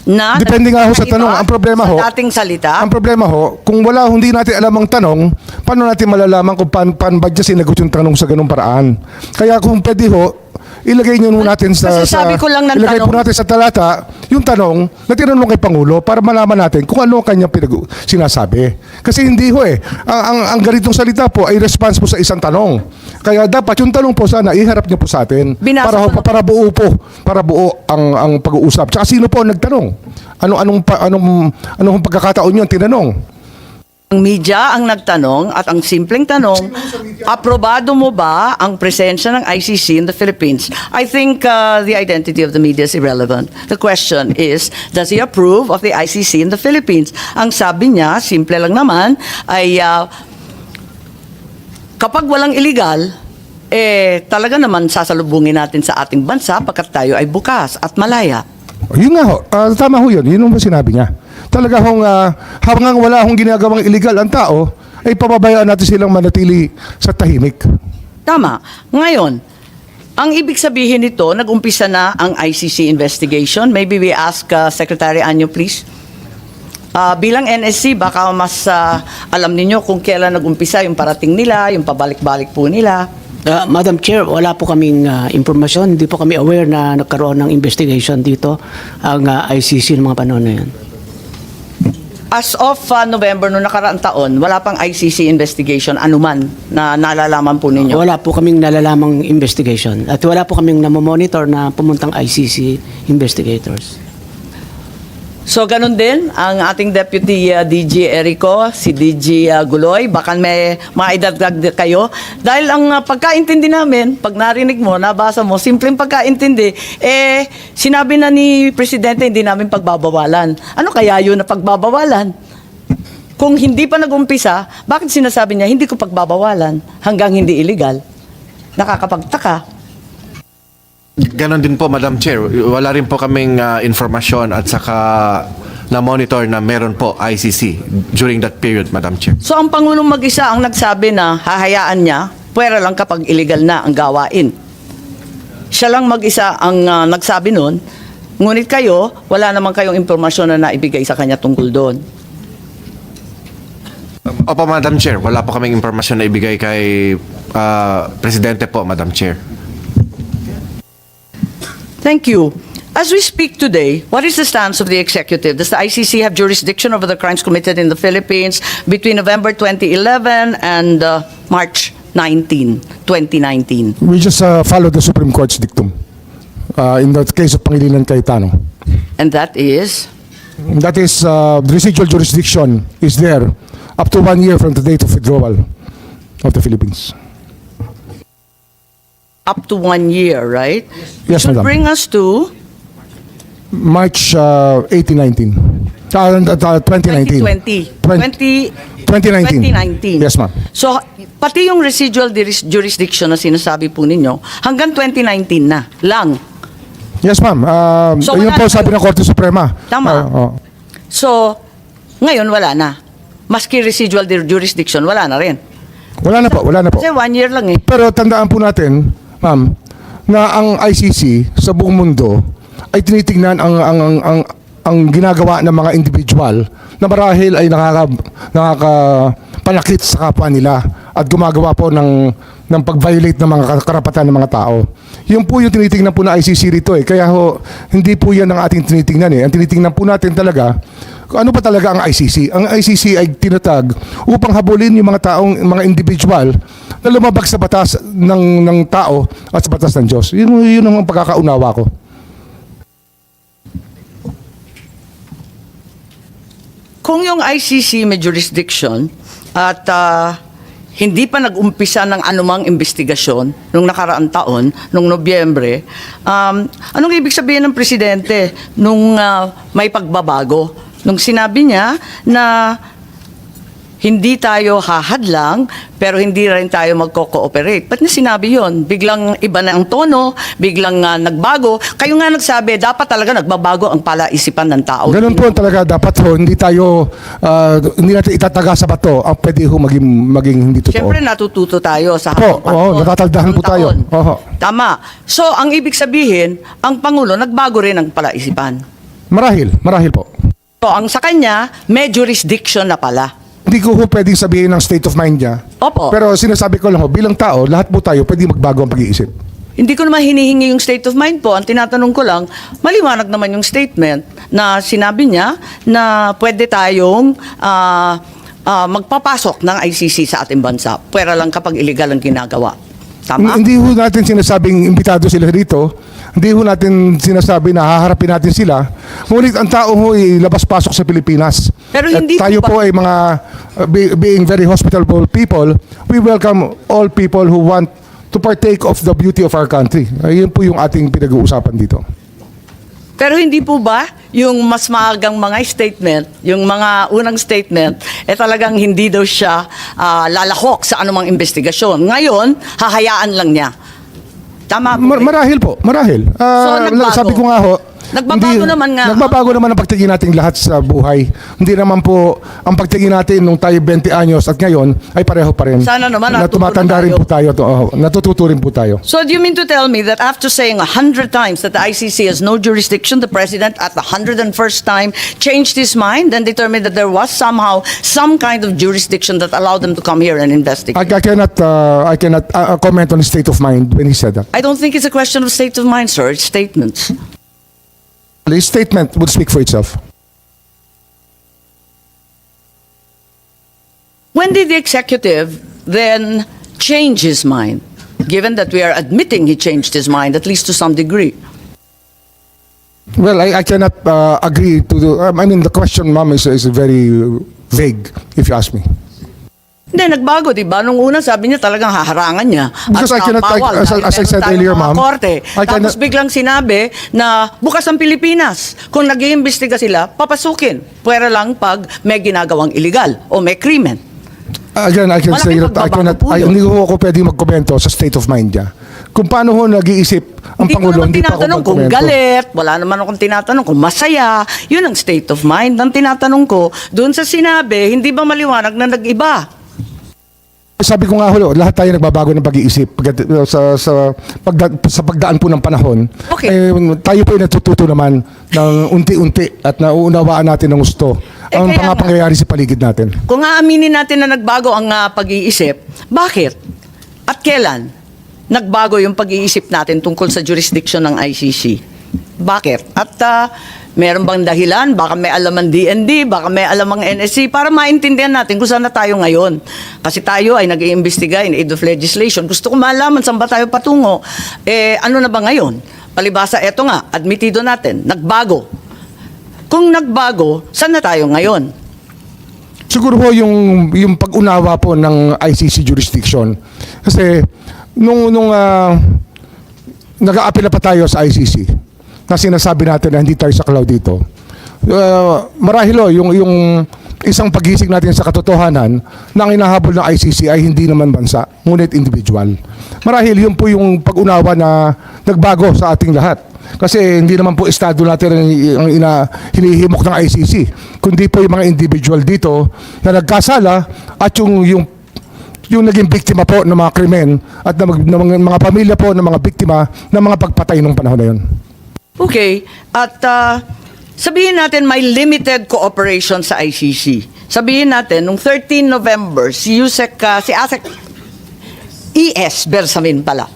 Na Depende nga ho sa iba tanong. Ang problema ho, sa dating salita. ang problema ho, kung hindi natin alam ang tanong, paano natin malalaman kung paano ba niya sinagot yung tanong sa ganung paraan? Kaya kung pwede ho, ilagay niyo natin Kasi sabi ko lang ng ilagay po tanong. natin sa talata yung tanong na tinanong kay Pangulo para malaman natin kung ano ang kanyang sinasabi. Kasi hindi ho eh. Ang ganitong salita po ay response po sa isang tanong. Kaya dapat yung tanong po sana iharap niyo po sa atin Binasa ko na- para buo ang pag-uusap. Tsaka sino po ang nagtanong? Anong pagkakataon yun tinanong? Ang media ang nagtanong at ang simpleng tanong, aprobado mo ba ang presensya ng ICC in the Philippines? I think the identity of the media is irrelevant. The question is, does he approve of the ICC in the Philippines? Ang sabi niya, simple lang naman, ay kapag walang illegal, talaga naman sasalubungin natin sa ating bansa pagkat tayo ay bukas at malaya. Yun nga ho, tama ho yun. Yun ang sinabi niya. Talaga hong hanggang wala hong ginagawang illegal ang tao, ay pababayaan natin silang manatili sa tahimik. Tama. Ngayon, ang ibig sabihin nito, nag-umpisa na ang ICC investigation. Maybe we ask Secretary Anyo, please. Bilang NSC, baka mas alam ninyo kung kailan nag-umpisa yung parating nila, yung pabalik-balik po nila. Madam Chair, wala po kaming impormasyon. Hindi po kami aware na nagkaroon ng investigation dito ang ICC ng mga panahon na yan. As of November noong nakaraang taon, wala pang ICC investigation anuman na nalalaman po ninyo? Wala po kaming nalalamang investigation. At wala po kaming namomonitor na pumuntang ICC investigators. So ganun din ang ating Deputy DG Erico, si DG Guloy, baka may maidagdag kayo. Dahil ang pagkaintindi namin, pag narinig mo, nabasa mo, simpleng pagkaintindi, sinabi na ni Presidente hindi namin pagbabawalan. Ano kaya yun na pagbabawalan? Kung hindi pa nag-umpisa, bakit sinasabi niya hindi ko pagbabawalan hanggang hindi illegal? Nakakapagtaka. Ganon din po, Madam Chair. Wala rin po kaming informasyon at saka na-monitor na meron po ICC during that period, Madam Chair. So ang Pangulong mag-isa ang nagsabi na hahayaan niya, pwera lang kapag illegal na ang gawain. Siya lang mag-isa ang nagsabi nun, ngunit kayo, wala naman kayong impormasyon na naibigay sa kanya tungkol doon. Opo, Madam Chair. Wala po kaming informasyon na ibigay kay Presidente po, Madam Chair. Thank you. As we speak today, what is the stance of the executive? Does the ICC have jurisdiction over the crimes committed in the Philippines between November 2011 and March 2019? We just follow the Supreme Court's dictum in the case of Pangilinan Cayetano. And that is? That is, the residual jurisdiction is there up to 1 year from the date of withdrawal of the Philippines. Up to 1 year, right? Yes, Should Madam. bring us to March 2019. 2019. 2019. Yes, ma'am. So, pati yung residual jurisdiction na sinasabi po ninyo, hanggang 2019 na lang. Yes, ma'am. So, Yun wala po na- sabi ng Korte Suprema. Tama. So, ngayon wala na. Maski residual jurisdiction, wala na rin. Wala na po. Kasi 1 year lang eh. Pero tandaan po natin, ma'am, na ang ICC sa buong mundo ay tinitingnan ang ginagawa ng mga individual na marahil ay nakakapanakit sa kapwa nila at gumagawa po ng pag-violate ng mga karapatan ng mga tao. Yun po yung tinitingnan po na ICC rito eh. Kaya hindi po yan ang ating tinitingnan eh. Ang tinitingnan po natin talaga, ano ba talaga ang ICC? Ang ICC ay tinatag upang habulin yung mga individual na lumabag sa batas ng tao at sa batas ng Diyos. Yun ang pagkakaunawa ko. kung yung ICC may jurisdiction at hindi pa nag-umpisa ng anumang investigasyon nung nakaraang taon, nung Nobyembre, anong ibig sabihin ng presidente nung may pagbabago? Nung sinabi niya na hindi tayo hahadlang, pero hindi rin tayo magko-cooperate. Ba't niya sinabi yun? Biglang iba na ang tono, biglang nagbago. Kayo nga nagsabi, dapat talaga nagbabago ang palaisipan ng tao. Ganun po talaga dapat ho, hindi tayo, hindi natin itataga sa bato ang pwede ho maging hindi totoo. Siyempre natututo tayo sa Po, habang oo, natataldahan po tayo. taon. Oho. Tama. So, ang ibig sabihin, ang Pangulo, nagbago rin ang palaisipan. Marahil po. So, ang sa kanya, may jurisdiction na pala. Hindi ko ho pwedeng sabihin ng state of mind niya. Opo. Pero sinasabi ko lang ho, bilang tao, lahat po tayo pwede magbago ang pag-iisip. Hindi ko naman hinihingi yung state of mind po. Ang tinatanong ko lang, maliwanag naman yung statement na sinabi niya na pwede tayong magpapasok ng ICC sa ating bansa. Pwera lang kapag illegal ang ginagawa. Tama? Hindi ho natin sinasabing imbitado sila dito. Hindi ho natin sinasabi na haharapin natin sila. Ngunit ang tao ho ay labas-pasok sa Pilipinas. Pero At hindi tayo po po ay mga being very hospitable people, we welcome all people who want to partake of the beauty of our country. Ayun po yung ating pinag-uusapan dito. Pero hindi po ba yung mas maagang mga statement, yung mga unang statement, talagang hindi daw siya lalahok sa anumang investigasyon. Ngayon, hahayaan lang niya. Tama po. Marahil po, marahil. nagbago. Sabi ko nga ho, Nagbabago naman nga. Nagbabago naman ang pagtingin natin lahat sa buhay. Hindi naman po ang pagtingin natin nung tayo 20 anyos at ngayon ay pareho pa rin. Sana naman na tumatanda rin po tayo. Natututo rin po tayo. So do you mean to tell me that after saying 100 times that the ICC has no jurisdiction, the President at the 101st time changed his mind and determined that there was somehow some kind of jurisdiction that allowed them to come here and investigate? I cannot comment on his state of mind when he said that. I don't think it's a question of state of mind, sir. It's statements. His statement would speak for itself. When did the executive then change his mind, given that we are admitting he changed his mind, at least to some degree? Well, I cannot agree to the... I mean, the question, ma'am, is very vague, if you ask me. Hindi, nagbago, di ba? Nung una, sabi niya talagang haharangan niya. Because I cannot, bawal, as I said earlier, ma'am, korte. I Tapos cannot- biglang sinabi na bukas ang Pilipinas. Kung nag-iimbestiga sila, papasukin. Pwera lang pag may ginagawang illegal o may krimen. Again, I can say Malaking that pagbabago po yun. hindi ko ako pwede magkomento sa state of mind niya. Kung paano ho nag-iisip ang Hindi ko Pangulo, naman hindi pa ako tinatanong kung magkomento. galit, wala naman akong tinatanong kung masaya. Yun ang state of mind. Ang tinatanong ko, doon sa sinabi, hindi ba maliwanag na nag-iba? Sabi ko nga ho, lahat tayo nagbabago ng pag-iisip sa pagdaan po ng panahon. Okay. Tayo po ay natututo naman ng unti-unti at nauunawaan natin ng gusto ang kaya mga nga. pangyayari sa paligid natin. Kung aaminin natin na nagbago ang pag-iisip, bakit? At kailan nagbago yung pag-iisip natin tungkol sa jurisdiction ng ICC? Bakit? At meron bang dahilan? Baka may alam ang DND, baka may alam ang NSC para maintindihan natin kung saan na tayo ngayon. Kasi tayo ay nag-iimbestiga in aid of legislation. Gusto ko malaman saan ba tayo patungo. Ano na ba ngayon? Palibasa, eto nga, admitido natin, nagbago. Kung nagbago, saan na tayo ngayon? Siguro ho yung pag-unawa po ng ICC jurisdiction. Kasi nung nag-aapela pa tayo sa ICC, na sinasabi natin na hindi tayo saklaw dito. Marahil ho, yung isang pagising natin sa katotohanan na ang inahabol ng ICC ay hindi naman bansa, ngunit individual. Marahil yun po yung pag-unawa na nagbago sa ating lahat. Kasi hindi naman po estado natin ang hinihimok ng ICC, kundi po yung mga individual dito na nagkasala at yung naging biktima po ng mga krimen at ng mga pamilya po ng mga biktima ng mga pagpatay nung panahon na yun. Okay, at sabihin natin may limited cooperation sa ICC. Sabihin natin, nung 13 November, si ASEC ES Bersamin pala,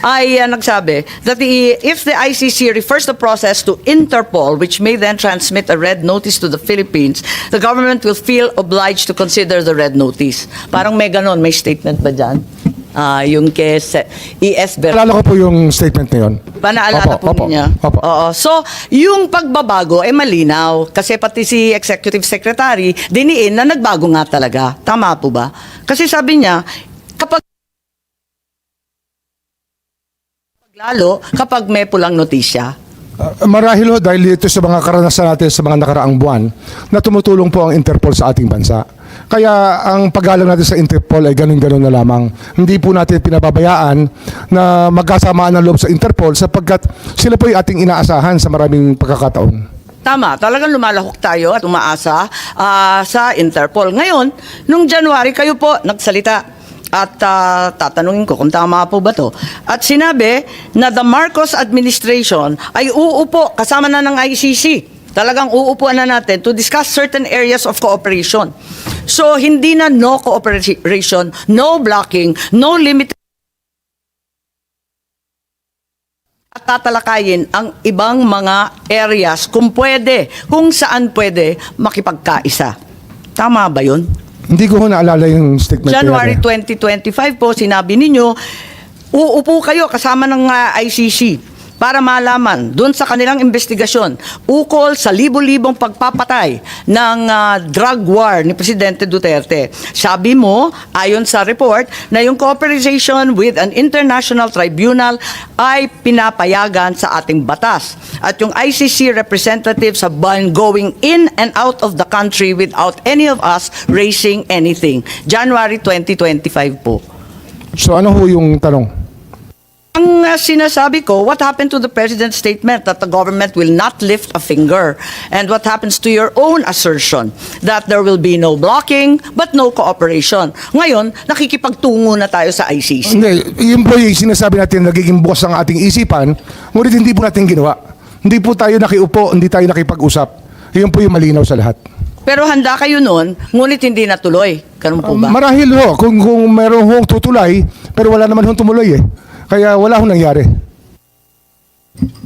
ay nagsabi that if the ICC refers the process to Interpol, which may then transmit a red notice to the Philippines, the government will feel obliged to consider the red notice. Parang may ganon, may statement ba dyan? yung kay ES Ber. Alala ko po yung statement na yun. Panaalala po niya. Opo. Oo. So, yung pagbabago ay malinaw kasi pati si Executive Secretary diniin na nagbago nga talaga. Tama po ba? Kasi sabi niya, lalo kapag may pulang notisya. Marahil ho, dahil dito sa mga karanasan natin sa mga nakaraang buwan na tumutulong po ang Interpol sa ating bansa. Kaya ang paggalang natin sa Interpol ay ganun-ganun na lamang. Hindi po natin pinababayaan na magkasamaan ng loob sa Interpol sapagkat sila po ay ating inaasahan sa maraming pagkakataon. Tama, talagang lumalahok tayo at umaasa sa Interpol. Ngayon, nung January, kayo po nagsalita. At tatanungin ko kung tama po ba to. At sinabi na the Marcos administration ay uupo kasama na ng ICC. Talagang uupuan na natin to discuss certain areas of cooperation. So, hindi na no cooperation, no blocking, no limited. At tatalakayin ang ibang mga areas kung pwede, kung saan pwede makipagkaisa. Tama ba yun? Hindi ko naalala yung statement. January 2025 po, sinabi ninyo, uupo kayo kasama ng ICC para malaman doon sa kanilang investigasyon ukol sa libo-libong pagpapatay ng drug war ni Presidente Duterte. Sabi mo, ayon sa report, na yung cooperation with an international tribunal ay pinapayagan sa ating batas. At yung ICC representatives have been going in and out of the country without any of us raising anything. January 2025 po. So ano ho yung tanong? Ang sinasabi ko, what happened to the President's statement that the government will not lift a finger? And what happens to your own assertion that there will be no blocking but no cooperation? Ngayon, nakikipagtungo na tayo sa ICC. Hindi, yun po yung sinasabi natin, nagiging bukas ang ating isipan, ngunit hindi po natin ginawa. Hindi po tayo nakiupo, hindi tayo nakipag-usap. Yun po yung malinaw sa lahat. Pero handa kayo noon, ngunit hindi natuloy. Ganun po ba? Marahil ho, kung meron hong tutulay, pero wala naman hong tumuloy eh. Kaya wala hong nangyari.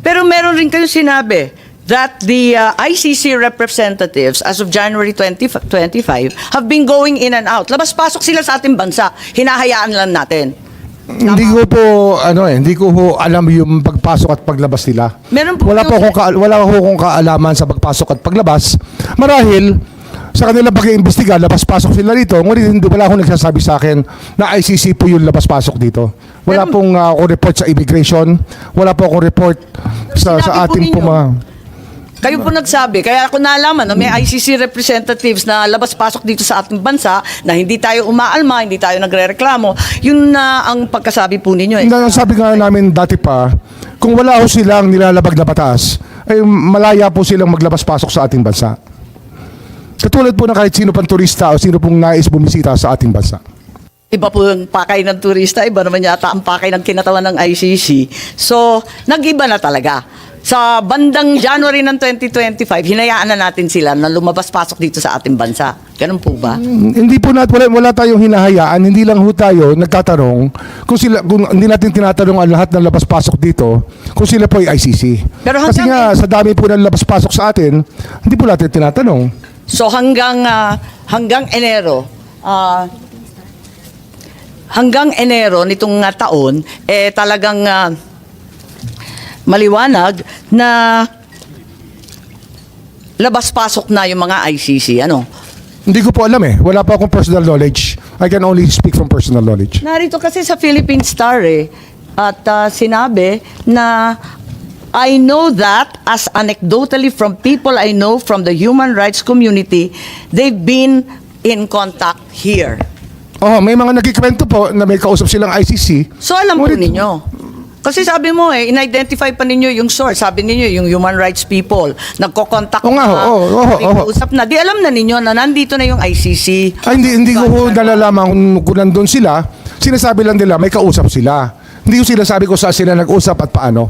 Pero meron rin kayo sinabi that the ICC representatives as of January 2025 have been going in and out. Labas-pasok sila sa ating bansa. Hinahayaan lang natin. Hindi ko po hindi ko ho alam yung pagpasok at paglabas nila. Meron po wala ko kung kaalaman sa pagpasok at paglabas. Marahil sa kanila pag-iimbestiga, labas-pasok sila rito. Ngunit hindi wala akong nagsasabi sa akin na ICC po yung labas-pasok dito. Wala pong ako report sa immigration. Wala po akong report sa ating mga... Kayo po nagsabi, kaya ako nalaman na may ICC representatives na labas-pasok dito sa ating bansa na hindi tayo umaalma, hindi tayo nagre-reklamo. Yun na ang pagkasabi po ninyo. Sabi nga namin dati pa, kung wala ho silang nilalabag na batas, ay malaya po silang maglabas-pasok sa ating bansa. Katulad po na kahit sino pang turista o sino pong nais bumisita sa ating bansa. Iba po yung pakay ng turista, iba naman yata ang pakay ng kinatawan ng ICC. So, nag-iba na talaga. Sa bandang January ng 2025, hinayaan na natin sila na lumabas-pasok dito sa ating bansa. Ganun po ba? Hindi po wala tayong hinahayaan, hindi lang ho tayo nagtatanong kung hindi natin tinatanong ang lahat ng labas-pasok dito kung sila po ay ICC. Pero kasi nga sa dami po ng labas-pasok sa atin, hindi po natin tinatanong. So hanggang Enero nitong taon talagang maliwanag na labas-pasok na yung mga ICC. Ano? Hindi ko po alam eh. Wala pa akong personal knowledge. I can only speak from personal knowledge. Narito kasi sa Philippine Star at sinabi na I know that as anecdotally from people I know from the human rights community, they've been in contact here. May mga nagkikwento po na may kausap silang ICC. So alam po ninyo. Kasi sabi mo in-identify pa ninyo yung source. Sabi ninyo yung human rights people. Nagko-contact usap na. Di alam na ninyo na nandito na yung ICC. Ay, hindi ko nalalaman kung nandun sila. Sinasabi lang nila may kausap sila. Hindi ko sinasabi ko saan sila nag-usap at paano.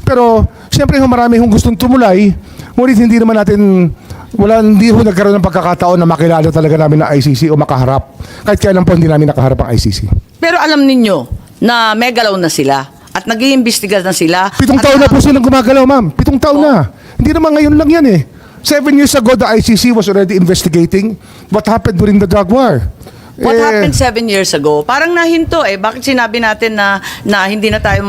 Pero, siyempre marami hong gustong tumulay, ngunit hindi naman natin, hindi ho nagkaroon ng pagkakataon na makilala talaga namin na ICC o makaharap. Kahit kailan po hindi namin nakaharap ang ICC. Pero alam ninyo na may galaw na sila at nag-iimbestiga na sila. 7 taon na po silang gumagalaw, ma'am. 7 taon na. Hindi naman ngayon lang yan eh. 7 years ago, the ICC was already investigating what happened during the drug war. What happened 7 years ago? Parang nahinto eh. Bakit sinabi natin na hindi na tayo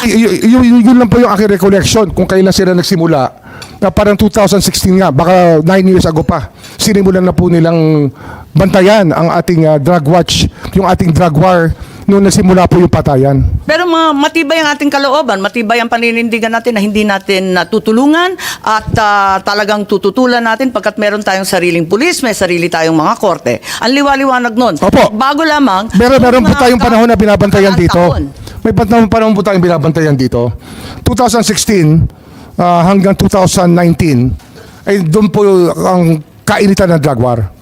Yun lang po yung aking recollection kung kailan sila nagsimula. Na parang 2016 nga, baka 9 years ago pa. Sinimulan na po nilang bantayan ang ating drug watch, yung ating drug war, noong nagsimula po yung patayan. Pero matibay ang ating kalooban, matibay ang paninindigan natin na hindi natin tutulungan at talagang tututulan natin pagkat meron tayong sariling pulis, may sarili tayong mga korte. Ang liwaliwanag nun. Opo. Bago lamang. Meron po tayong panahon na binabantayan dito. May panahon po tayong binabantayan dito. 2016 hanggang 2019 ay doon po ang kainitan ng drug war.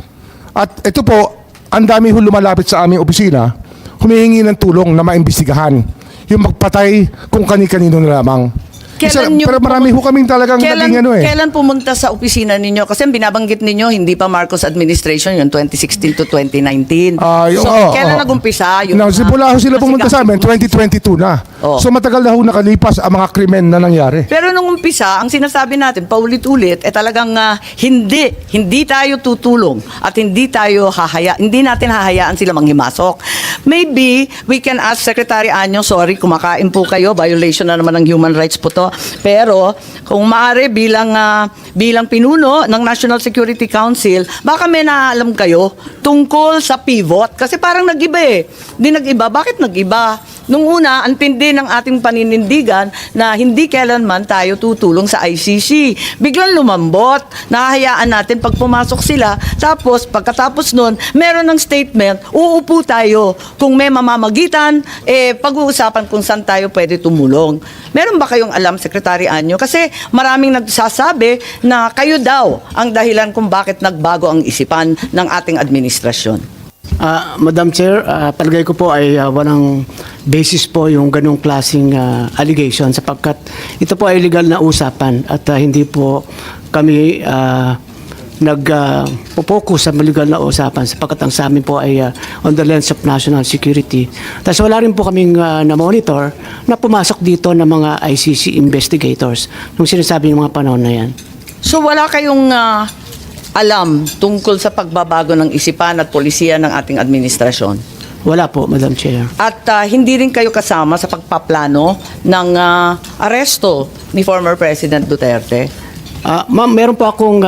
At ito po, ang dami ho lumalapit sa aming opisina, humihingi ng tulong na maimbestigahan yung magpatay kung kani-kanino na lamang. Pero marami ho kaming talagang naging ano eh. Kailan pumunta sa opisina ninyo? Kasi binabanggit ninyo, hindi pa Marcos administration, yung 2016 to 2019. Kailan nag-umpisa? Simula ho sila pumunta sa amin, 2022 na. So matagal na ho nakalipas ang mga krimen na nangyari. Pero nung umpisa, ang sinasabi natin, paulit-ulit, talagang hindi tayo tutulong at hindi natin hahayaan sila manghimasok. Maybe we can ask Secretary Anyo, sorry, kumakain po kayo, violation na naman ng human rights po to. Pero kung maaari bilang pinuno ng National Security Council, baka may naalam kayo tungkol sa pivot kasi parang nag-iba eh. Di nag-iba. Bakit nag-iba? Nung una, ang tindi ng ating paninindigan na hindi kailanman tayo tutulong sa ICC. Biglang lumambot. Nahahayaan natin pag pumasok sila. Tapos, pagkatapos nun, meron ng statement, uupo tayo. Kung may mamamagitan, pag-uusapan kung saan tayo pwede tumulong. Meron ba kayong alam, Secretary Anyo? Kasi maraming nagsasabi na kayo daw ang dahilan kung bakit nagbago ang isipan ng ating administrasyon. Madam Chair, palagay ko po ay walang basis po yung ganong klaseng allegation sapagkat ito po ay legal na usapan at hindi po kami nag-focus sa legal na usapan sapagkat ang sa amin po ay on the lens of national security. Tapos wala rin po kaming na-monitor na pumasok dito ng mga ICC investigators nung sinasabi ng mga panahon na yan. So wala kayong alam tungkol sa pagbabago ng isipan at polisiya ng ating administrasyon? Wala po, Madam Chair. At hindi rin kayo kasama sa pagpaplano ng aresto ni former President Duterte? Ma'am, meron po akong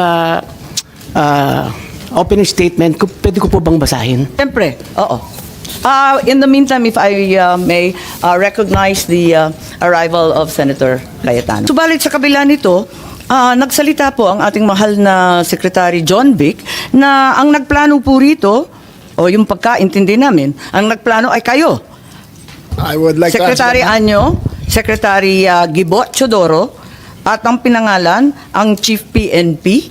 opening statement. Pwede ko po bang basahin? Siyempre, oo. In the meantime, if I may recognize the arrival of Senator Cayetano. Subalit sa kabila nito, nagsalita po ang ating mahal na Secretary John Vic na ang nagplano po rito, o yung pagkaintindi namin, ang nagplano ay kayo. I would like Secretary to Anyo, Secretary Gibot Chodoro, at ang pinangalan, ang Chief PNP,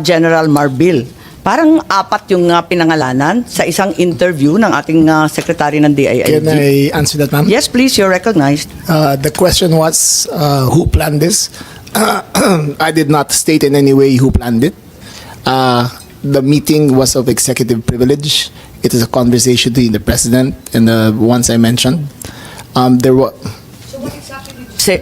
General Marbil. Parang apat yung pinangalanan sa isang interview ng ating Secretary ng DILG. Can I answer that, ma'am? Yes, please, you're recognized. The question was, who planned this? I did not state in any way who planned it. The meeting was of executive privilege. It is a conversation between the president and the ones I mentioned. There were.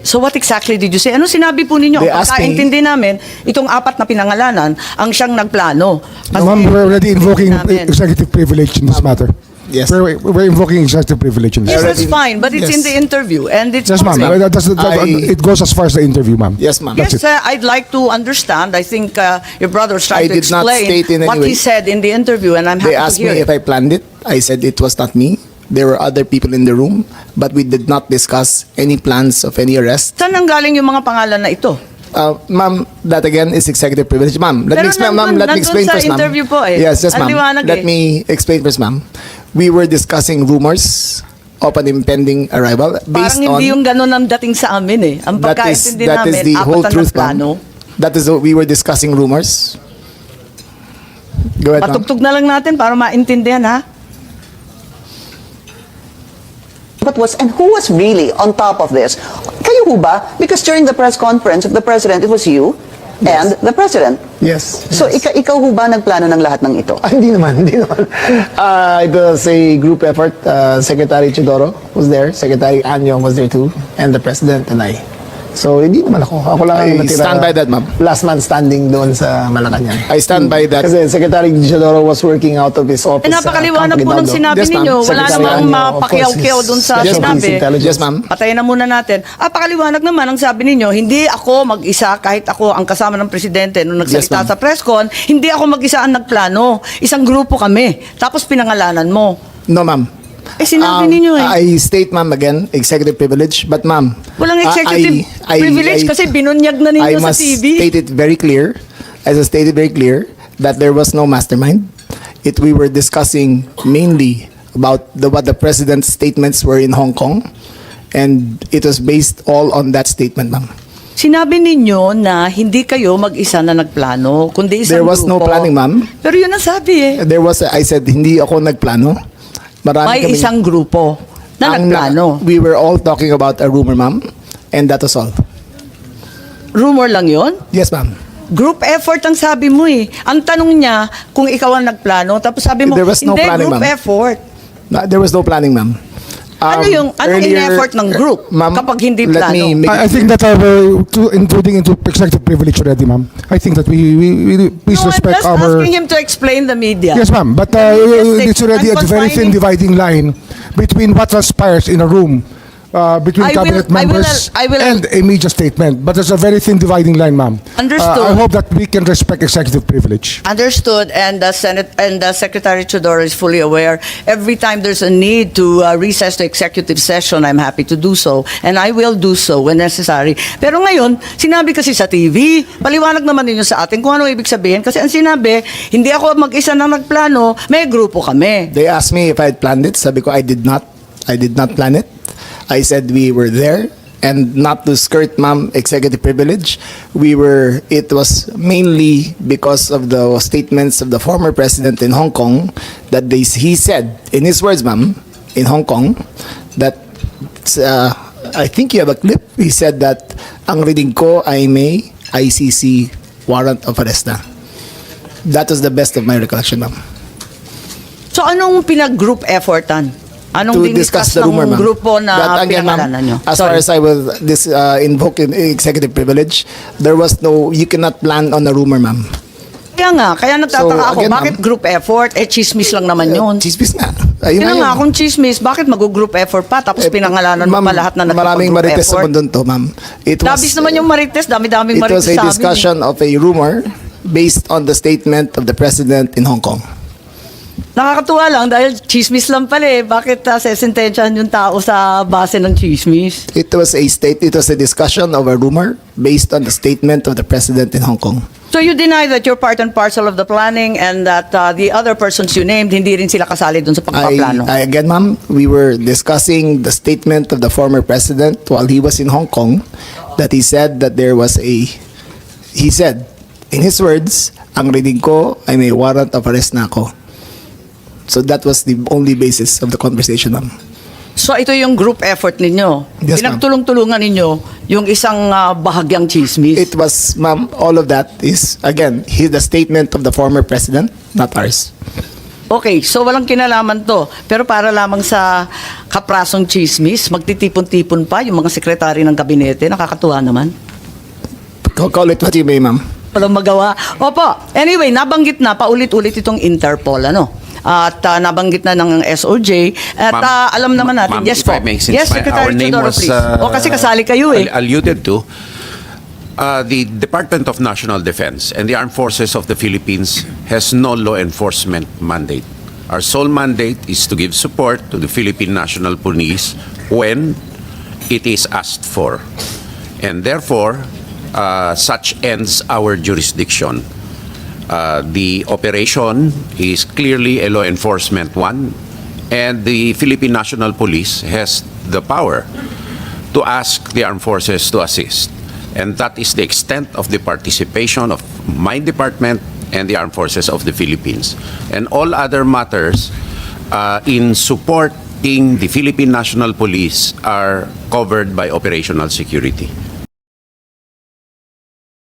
So what exactly did you say? Ano sinabi po ninyo? They Ang asked me- pagkaintindi namin, itong apat na pinangalanan, ang siyang nagplano. Ma'am, we're already invoking executive privilege in this matter. Yes. We're invoking executive privilege in this Yes, matter. that's fine, but it's Yes. in the interview and it's Yes, ma'am. public. It goes as far as the interview, ma'am. Yes, ma'am. Yes, I'd like to understand. I think your brother was trying I to did not explain state in any what he way. said in the interview, and I'm They happy asked to hear me it. if I planned it. I said it was not me. There were other people in the room, but we did not discuss any plans of any arrest. Saan nanggaling yung mga pangalan na ito? Ma'am, that again is executive privilege. Ma'am, let Pero me explain, ma'am. Let me nandun explain sa first, ma'am. interview po eh. Yes, yes, Ang ma'am. liwanag Let eh. me explain first, ma'am. We were discussing rumors of an impending arrival based Parang on. hindi yung ganun ang dating sa amin eh. Ang pagkaintindi that is namin, the whole apat na truth, nagplano. ma'am. That is we were discussing rumors. Go ahead, ma'am. Patugtog na lang natin para maintindihan ha. And who was really on top of this? Kayo ho ba? Because during the press conference of the president, it was you and the president. Yes. So ikaw ho ba nagplano ng lahat ng ito? Hindi naman, hindi naman. It was a group effort. Secretary Chidoro was there, Secretary Anyong was there too, and the President and I. So, hindi naman ako. Ako lang ang I natira. stand by that, ma'am. Last man standing doon sa Malacanang. I stand by that. Kasi Secretary Isidoro was working out of his office. Napakaliwanag po ng sinabi Yes, ma'am. ninyo. Wala Secretary namang Anyo, of mapakiyaw-kiyaw course, dun sa is sinabi. Yes, ma'am. Patayin na muna natin. Pakaliwanag naman ang sabi ninyo, hindi ako mag-isa kahit ako ang kasama ng presidente nung nagsalita Yes, ma'am. sa press con, hindi ako mag-isa ang nagplano. Isang grupo kami. Tapos pinangalanan mo. No, ma'am. Sinabi ninyo I state, ma'am, again, executive privilege. But, ma'am, Walang executive privilege kasi binunyag na ninyo I sa must TV. state it very clear, as I stated very clear, that there was no mastermind. We were discussing mainly about what the president's statements were in Hong Kong, and it was based all on that statement, ma'am. Sinabi ninyo na hindi kayo mag-isa na nagplano, kundi isang There was no grupo. planning, ma'am. Pero yun ang sabi I said, hindi ako nagplano. Marami May kaming- isang grupo na Ang nagplano. We were all talking about a rumor, ma'am, and that was all. Rumor lang yon. Yes, ma'am. Group effort ang sabi mo eh. Ang tanong niya kung ikaw ang nagplano, tapos sabi mo, There was no hindi, planning, group ma'am. effort. There was no planning, ma'am. Anong Earlier- in-effort ng group Ma'am, kapag hindi let plano? me make- I think that intruding into executive privilege already, ma'am. I think that we please No, I'm respect just our. asking him to explain the media. Yes, ma'am. But Yes, it's already a I'm very thin confining- dividing line between what transpires in a room between I will- cabinet members I will- and a media statement. But there's a very thin dividing line, ma'am. Understood. I hope that we can respect executive privilege. Understood, and the Senate and the Secretary Chodoro is fully aware. Every time there's a need to recess to executive session, I'm happy to do so, and I will do so when necessary. Pero ngayon, sinabi kasi sa TV, paliwanag naman ninyo sa atin kung ano ibig sabihin. Kasi ang sinabi, hindi ako mag-isa na nagplano, may grupo kami. They asked me if I had planned it. Sabi ko, I did not. I did not plan it. I said we were there, and not to skirt, ma'am, executive privilege. It was mainly because of the statements of the former president in Hong Kong that he said, in his words, ma'am, in Hong Kong, that, I think you have a clip, he said that ang reading ko ay may ICC warrant of arrest na. That was the best of my recollection, ma'am. So anong pinag-group effortan? Anong To diniscuss discuss the rumor, ng ma'am. grupo na But again, ma'am, pinangalanan nyo? as far as I will invoke in executive privilege, you cannot plan on a rumor, ma'am. Kaya nagtataka So, ako, again, bakit ma'am, group effort? Chismis lang naman yun. Chismis nga. Ayun Kaya nga, yun. kung chismis, bakit mag-group effort pa? Tapos pinangalanan mo Ma'am, pa lahat na maraming nagpapag-group marites sa effort? mundo to, ma'am. Dabis naman yung marites, dami-daming It marites was a sa amin. discussion of a rumor based on the statement of the president in Hong Kong. Nakakatuwa lang dahil chismis lang pala eh. Bakit sesentensyahan yung tao sa base ng chismis? It was a discussion of a rumor based on the statement of the president in Hong Kong. So you deny that you're part and parcel of the planning and that the other persons you named, hindi rin sila kasali dun sa pagpaplano? Again, ma'am, we were discussing the statement of the former president while he was in Hong Kong, that he said that he said, in his words, ang reading ko ay may warrant of arrest na ako. So that was the only basis of the conversation, ma'am. So ito yung group effort ninyo? Yes, ma'am. Pinagtulong-tulungan ninyo yung isang bahagyang chismis? It was, ma'am, all of that is, again, the statement of the former president, not ours. Okay, so walang kinalaman to. Pero para lamang sa kaprasong chismis, magtitipon-tipon pa yung mga sekretary ng kabinete. Nakakatuwa naman. Call it what you may, ma'am. Walang magawa. Opo. Anyway, nabanggit na paulit-ulit itong Interpol, ano? At nabanggit na ng SOJ. At Ma'am, alam naman natin. ma'am, Yes if po. I may, since Yes, our Secretary name Chodoro, was, please. O kasi kasali kayo eh. alluded to, the Department of National Defense and the Armed Forces of the Philippines has no law enforcement mandate. Our sole mandate is to give support to the Philippine National Police when it is asked for. And therefore, such ends our jurisdiction. The operation is clearly a law enforcement one, and the Philippine National Police has the power to ask the armed forces to assist. And that is the extent of the participation of my department and the armed forces of the Philippines. And all other matters in supporting the Philippine National Police are covered by operational security.